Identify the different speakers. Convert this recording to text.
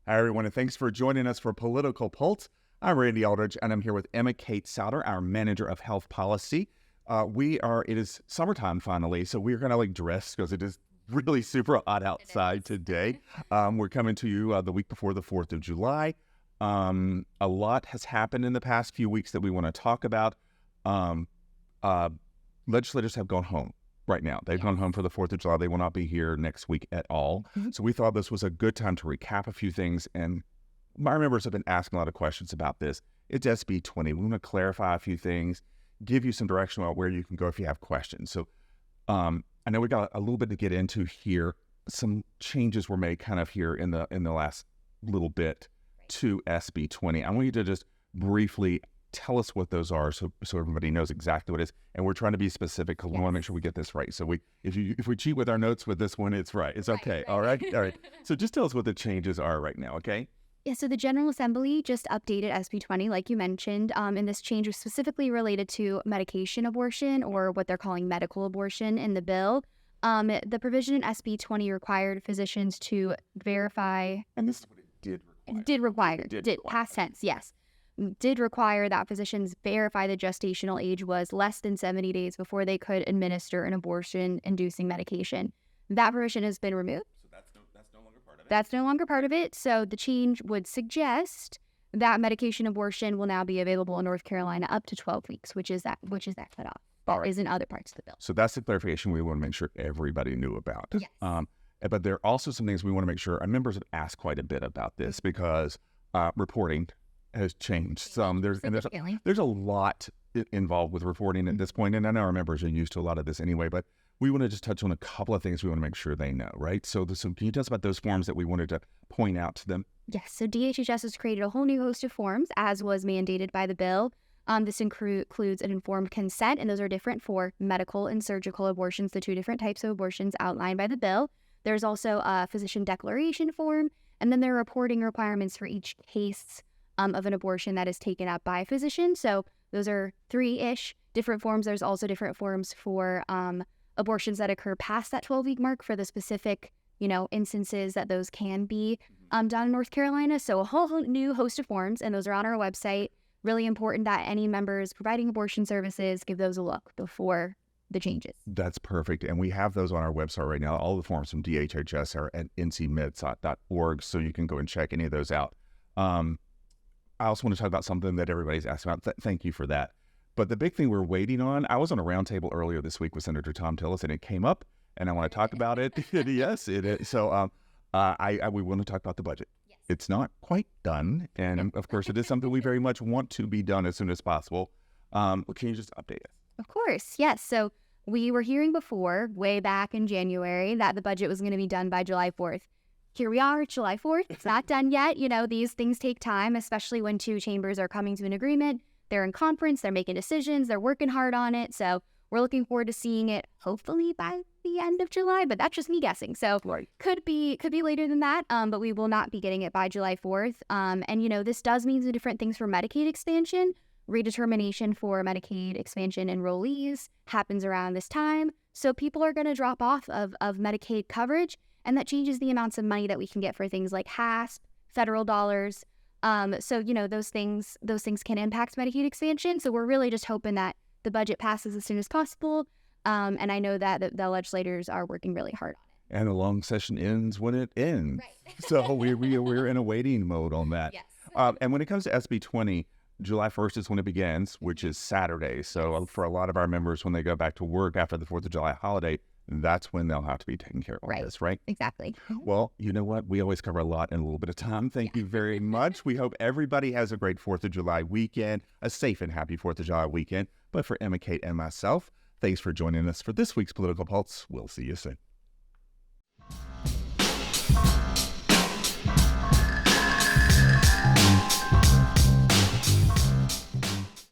Speaker 1: Hi, everyone, and thanks for joining us for Political Pulse. I'm Randy Aldridge, and I'm here with Emma Kate Sowder, our Manager of Health Policy. It is summertime finally, so we're going to dress because it is really super hot outside today. We're coming to you the week before the 4th of July. A lot has happened in the past few weeks that we want to talk about. Legislators have gone home right now. They've gone home for the 4th of July. They will not be here next week at all. So we thought this was a good time to recap a few things. And my members have been asking a lot of questions about this. It's SB 20. We want to clarify a few things, give you some direction about where you can go if you have questions. So I know we got a little bit to get into here. Some changes were made kind of here in the last little bit to SB 20. I want you to just briefly tell us what those are so everybody knows exactly what it is. And we're trying to be specific because we want to make sure we get this right. So if we cheat with our notes with this one, it's right. It's okay. Right. All right. So just tell us what the changes are right now, okay?
Speaker 2: Yeah, so the General Assembly just updated SB 20, like you mentioned, and this change was specifically related to medication abortion, or what they're calling medical abortion in the bill. The provision in SB 20 required physicians to verify...
Speaker 1: And this is what it did require.
Speaker 2: Past tense, yes. Did require that physicians verify the gestational age was less than 70 days before they could administer an abortion-inducing medication. That provision has been removed.
Speaker 1: So that's no longer part of it?
Speaker 2: That's no longer part of it. So the change would suggest that medication abortion will now be available in North Carolina up to 12 weeks, which is that cutoff. That is in other parts of the bill.
Speaker 1: So that's the clarification we want to make sure everybody knew about.
Speaker 2: Yes.
Speaker 1: But there are also some things we want to make sure our members have asked quite a bit about this because reporting has changed some. There's a lot involved with reporting at this point, and I know our members are used to a lot of this anyway, but we want to just touch on a couple of things we want to make sure they know, right? So can you tell us about those forms that we wanted to point out to them?
Speaker 2: Yes, so DHHS has created a whole new host of forms, as was mandated by the bill. This includes an informed consent, and those are different for medical and surgical abortions, the two different types of abortions outlined by the bill. There's also a physician declaration form, and then there are reporting requirements for each case of an abortion that is taken up by a physician. So those are 3-ish different forms. There's also different forms for abortions that occur past that 12-week mark for the specific, instances that those can be done in North Carolina. So a whole new host of forms, and those are on our website. Really important that any members providing abortion services give those a look before the changes.
Speaker 1: That's perfect. And we have those on our website right now. All the forms from DHHS are at ncmeds.org, so you can go and check any of those out. I also want to talk about something that everybody's asked about. Thank you for that. But the big thing we're waiting on, I was on a roundtable earlier this week with Senator Tom Tillis, and it came up, and I want to talk about it. Yes, it is. So we want to talk about the budget.
Speaker 2: Yes.
Speaker 1: It's not quite done, and of course, it is something we very much want to be done as soon as possible. Can you just update us?
Speaker 2: Of course, yes. So we were hearing before, way back in January, that the budget was going to be done by July 4th. Here we are, July 4th. It's not done yet. These things take time, especially when two chambers are coming to an agreement. They're in conference, they're making decisions, they're working hard on it. So we're looking forward to seeing it hopefully by the end of July, but that's just me guessing. So could be later than that, but we will not be getting it by July 4th. This does mean some different things for Medicaid expansion. Redetermination for Medicaid expansion enrollees happens around this time. So people are going to drop off of Medicaid coverage, and that changes the amounts of money that we can get for things like HASP, federal dollars. Those things can impact Medicaid expansion. So we're really just hoping that the budget passes as soon as possible. And I know that the legislators are working really hard on it.
Speaker 1: And the long session ends when it ends.
Speaker 2: Right.
Speaker 1: So we're in a waiting mode on that.
Speaker 2: Yes.
Speaker 1: And when it comes to SB 20, July 1st is when it begins, which is Saturday. So for a lot of our members, when they go back to work after the 4th of July holiday, that's when they'll have to be taking care of all this, right?
Speaker 2: Exactly.
Speaker 1: Well, you know what? We always cover a lot in a little bit of time. Thank you very much. We hope everybody has a great 4th of July weekend, a safe and happy 4th of July weekend. But for Emma, Kate, and myself, thanks for joining us for this week's Political Pulse. We'll see you soon.